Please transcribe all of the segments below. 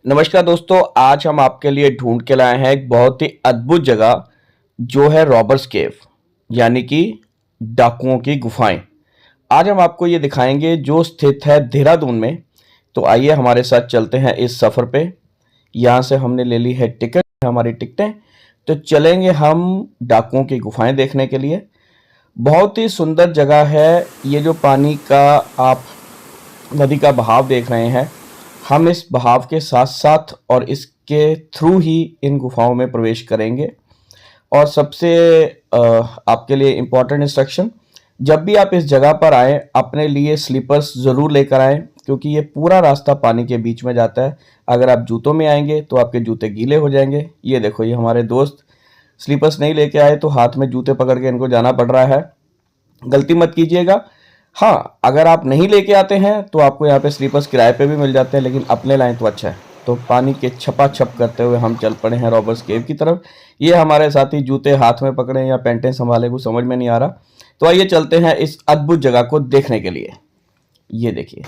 नमस्कार दोस्तों, आज हम आपके लिए ढूंढ के लाए हैं एक बहुत ही अद्भुत जगह जो है रॉबर्स केव, यानी कि डाकुओं की गुफाएं। आज हम आपको ये दिखाएंगे जो स्थित है देहरादून में। तो आइए हमारे साथ चलते हैं इस सफ़र पे। यहाँ से हमने ले ली है टिकट, हमारी टिकटें। तो चलेंगे हम डाकुओं की गुफाएं देखने के लिए। बहुत ही सुंदर जगह है। ये जो पानी का आप नदी का बहाव देख रहे हैं, हम इस बहाव के साथ साथ और इसके थ्रू ही इन गुफाओं में प्रवेश करेंगे। और सबसे आपके लिए इम्पोर्टेंट इंस्ट्रक्शन, जब भी आप इस जगह पर आएँ अपने लिए स्लीपर्स ज़रूर लेकर आएँ, क्योंकि ये पूरा रास्ता पानी के बीच में जाता है। अगर आप जूतों में आएंगे तो आपके जूते गीले हो जाएंगे। ये देखो, ये हमारे दोस्त स्लीपर्स नहीं लेके आए तो हाथ में जूते पकड़ के इनको जाना पड़ रहा है। गलती मत कीजिएगा। हाँ, अगर आप नहीं लेके आते हैं तो आपको यहाँ पे स्लीपर्स किराए पे भी मिल जाते हैं, लेकिन अपने लाएं तो अच्छा है। तो पानी के छपाछप करते हुए हम चल पड़े हैं रॉबर्स केव की तरफ। ये हमारे साथी जूते हाथ में पकड़े या पैंटें संभाले, कुछ समझ में नहीं आ रहा। तो आइए चलते हैं इस अद्भुत जगह को देखने के लिए। ये देखिए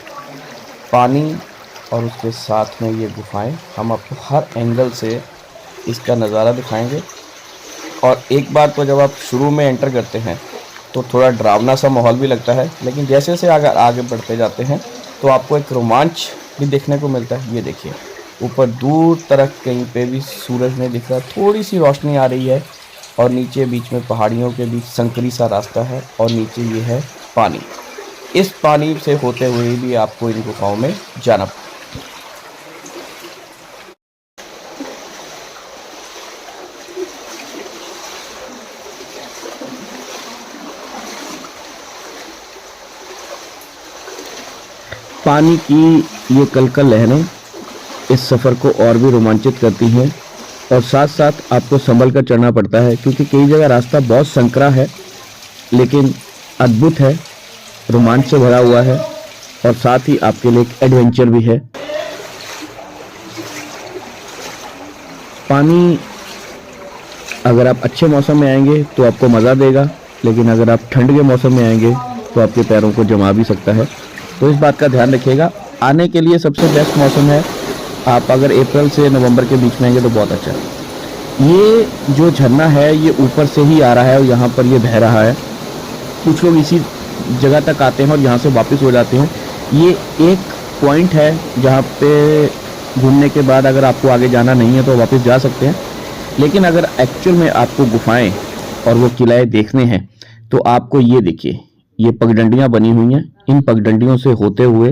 पानी और उसके साथ में ये गुफाएं। हम आपको हर एंगल से इसका नज़ारा दिखाएंगे। और एक बार तो जब आप शुरू में एंटर करते हैं तो थोड़ा डरावना सा माहौल भी लगता है, लेकिन जैसे जैसे अगर आगे बढ़ते जाते हैं तो आपको एक रोमांच भी देखने को मिलता है। ये देखिए ऊपर दूर तरफ कहीं पे भी सूरज नहीं दिख रहा, थोड़ी सी रोशनी आ रही है। और नीचे बीच में पहाड़ियों के बीच संकरी सा रास्ता है और नीचे ये है पानी। इस पानी से होते हुए भी आपको इन गुफाओं में जाना। पानी की ये कलकल लहरें इस सफ़र को और भी रोमांचित करती हैं। और साथ साथ आपको संभल कर चढ़ना पड़ता है, क्योंकि कई जगह रास्ता बहुत संकरा है, लेकिन अद्भुत है, रोमांच से भरा हुआ है और साथ ही आपके लिए एक एडवेंचर भी है। पानी अगर आप अच्छे मौसम में आएंगे तो आपको मज़ा देगा, लेकिन अगर आप ठंड के मौसम में आएंगे तो आपके पैरों को जमा भी सकता है। तो इस बात का ध्यान रखिएगा। आने के लिए सबसे बेस्ट मौसम है, आप अगर अप्रैल से नवंबर के बीच में आएंगे तो बहुत अच्छा है। ये जो झरना है ये ऊपर से ही आ रहा है और यहाँ पर ये बह रहा है। कुछ लोग इसी जगह तक आते हैं और यहाँ से वापस हो जाते हैं। ये एक पॉइंट है जहाँ पे घूमने के बाद अगर आपको आगे जाना नहीं है तो वापस जा सकते हैं, लेकिन अगर एक्चुअल में आपको गुफाएं और वो किले देखने हैं तो आपको ये देखिए, ये पगडंडियाँ बनी हुई हैं। इन पगडंडियों से होते हुए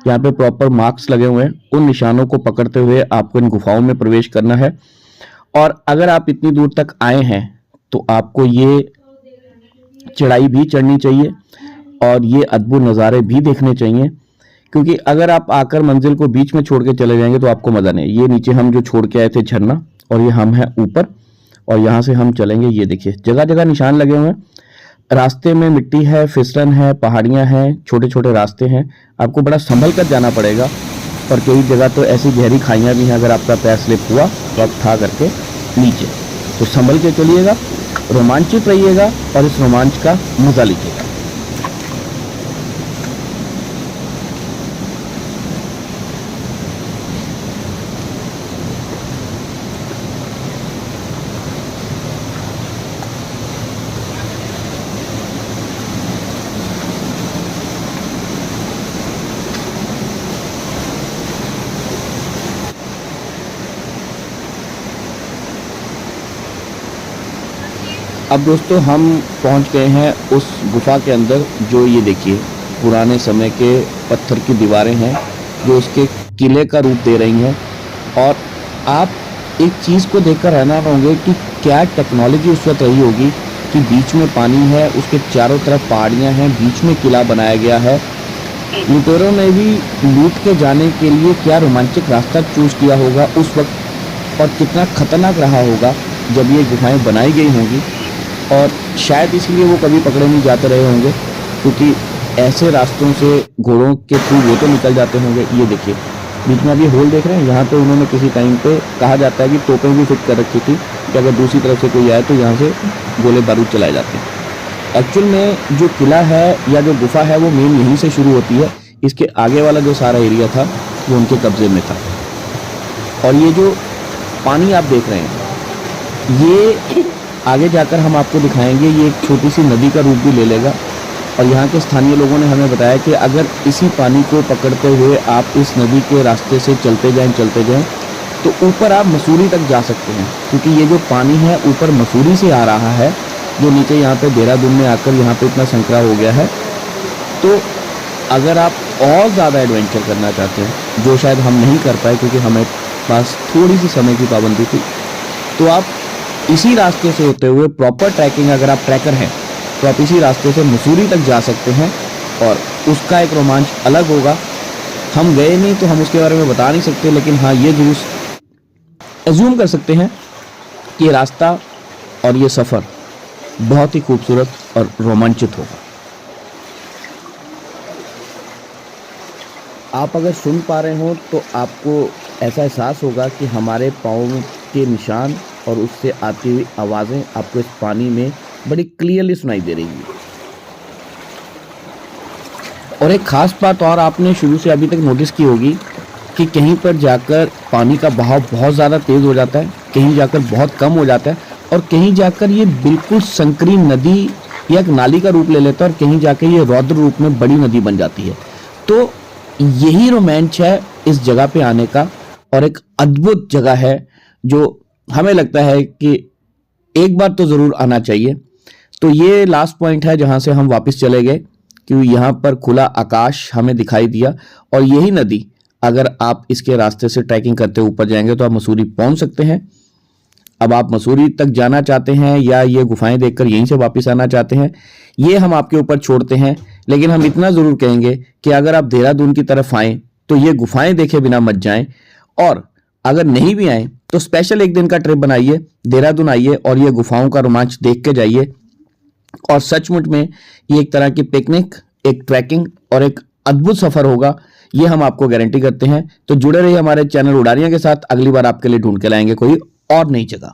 यहाँ पे प्रॉपर मार्क्स लगे हुए हैं, उन निशानों को पकड़ते हुए आपको इन गुफाओं में प्रवेश करना है। और अगर आप इतनी दूर तक आए हैं तो आपको ये चढ़ाई भी चढ़नी चाहिए और ये अद्भुत नज़ारे भी देखने चाहिए, क्योंकि अगर आप आकर मंजिल को बीच में छोड़ के चले जाएंगे तो आपको मज़ा नहीं। ये नीचे हम जो छोड़ के आए थे झरना, और ये हम हैं ऊपर और यहाँ से हम चलेंगे। ये देखिए जगह जगह निशान लगे हुए हैं। रास्ते में मिट्टी है, फिसलन है, पहाड़ियाँ हैं, छोटे छोटे रास्ते हैं, आपको बड़ा संभल कर जाना पड़ेगा। और कई जगह तो ऐसी गहरी खाइयाँ भी हैं, अगर आपका पैर स्लिप हुआ तो आप था करके नीचे। तो संभल के चलिएगा, रोमांचित रहिएगा और इस रोमांच का मज़ा लीजिएगा। अब दोस्तों हम पहुंच गए हैं उस गुफा के अंदर। जो ये देखिए पुराने समय के पत्थर की दीवारें हैं जो उसके किले का रूप दे रही हैं। और आप एक चीज़ को देखकर हैरान होंगे कि क्या टेक्नोलॉजी उस वक्त रही होगी कि बीच में पानी है, उसके चारों तरफ पहाड़ियाँ हैं, बीच में किला बनाया गया है। लुटेरों ने भी लूट के जाने के लिए क्या रोमांचक रास्ता चूज किया होगा उस वक्त, और कितना खतरनाक रहा होगा जब ये गुफाएं बनाई गई होंगी। और शायद इसलिए वो कभी पकड़े नहीं जाते रहे होंगे, क्योंकि ऐसे रास्तों से घोड़ों के थ्रू वो तो निकल जाते होंगे। ये देखिए बीच में अभी होल देख रहे हैं, यहाँ पे उन्होंने किसी टाइम पे कहा जाता है कि तोपें भी फिट कर रखी थी कि अगर दूसरी तरफ से कोई आए तो यहाँ से गोले बारूद चलाए जाते हैं। एक्चुअल में जो किला है या जो गुफा है वो मेन यहीं से शुरू होती है। इसके आगे वाला जो सारा एरिया था वो उनके कब्जे में था। और ये जो पानी आप देख रहे हैं, ये आगे जाकर हम आपको दिखाएंगे, ये एक छोटी सी नदी का रूप भी ले लेगा। और यहाँ के स्थानीय लोगों ने हमें बताया कि अगर इसी पानी को पकड़ते हुए आप इस नदी के रास्ते से चलते जाएं तो ऊपर आप मसूरी तक जा सकते हैं, क्योंकि ये जो पानी है ऊपर मसूरी से आ रहा है, जो नीचे यहाँ पे देहरादून में आकर यहाँ पे इतना संकरा हो गया है। तो अगर आप और ज़्यादा एडवेंचर करना चाहते हैं, जो शायद हम नहीं कर पाए क्योंकि हमें पास थोड़ी सी समय की पाबंदी थी, तो आप इसी रास्ते से होते हुए प्रॉपर ट्रैकिंग, अगर आप ट्रैकर हैं तो आप इसी रास्ते से मसूरी तक जा सकते हैं और उसका एक रोमांच अलग होगा। हम गए नहीं तो हम उसके बारे में बता नहीं सकते, लेकिन हाँ ये जरूर एज्यूम कर सकते हैं कि ये रास्ता और ये सफ़र बहुत ही खूबसूरत और रोमांचित होगा। आप अगर सुन पा रहे हो तो आपको ऐसा एहसास होगा कि हमारे पाँव के निशान और उससे आती हुई आवाज़ें आपको इस पानी में बड़ी क्लियरली सुनाई दे रही है। और एक ख़ास बात और आपने शुरू से अभी तक नोटिस की होगी कि कहीं पर जाकर पानी का बहाव बहुत ज़्यादा तेज़ हो जाता है, कहीं जाकर बहुत कम हो जाता है, और कहीं जाकर ये बिल्कुल संकरी नदी या एक नाली का रूप ले लेता है, और कहीं जाकर ये रौद्र रूप में बड़ी नदी बन जाती है। तो यही रोमांच है इस जगह पे आने का, और एक अद्भुत जगह है जो हमें लगता है कि एक बार तो ज़रूर आना चाहिए। तो ये लास्ट पॉइंट है जहाँ से हम वापस चले गए, क्योंकि यहाँ पर खुला आकाश हमें दिखाई दिया, और यही नदी अगर आप इसके रास्ते से ट्रैकिंग करते ऊपर जाएंगे तो आप मसूरी पहुँच सकते हैं। अब आप मसूरी तक जाना चाहते हैं या ये गुफाएं देखकर यहीं से वापस आना चाहते हैं, ये हम आपके ऊपर छोड़ते हैं। लेकिन हम इतना ज़रूर कहेंगे कि अगर आप देहरादून की तरफ आएँ तो ये गुफाएं देखे बिना मत जाएं, और अगर नहीं भी आएँ तो स्पेशल एक दिन का ट्रिप बनाइए, देहरादून आइए और ये गुफाओं का रोमांच देख के जाइए। और सचमुच में ये एक तरह की पिकनिक, एक ट्रैकिंग और एक अद्भुत सफ़र होगा, ये हम आपको गारंटी करते हैं। तो जुड़े रहिए हमारे चैनल उड़ारियां के साथ। अगली बार आपके लिए ढूंढ के लाएंगे कोई और नई जगह।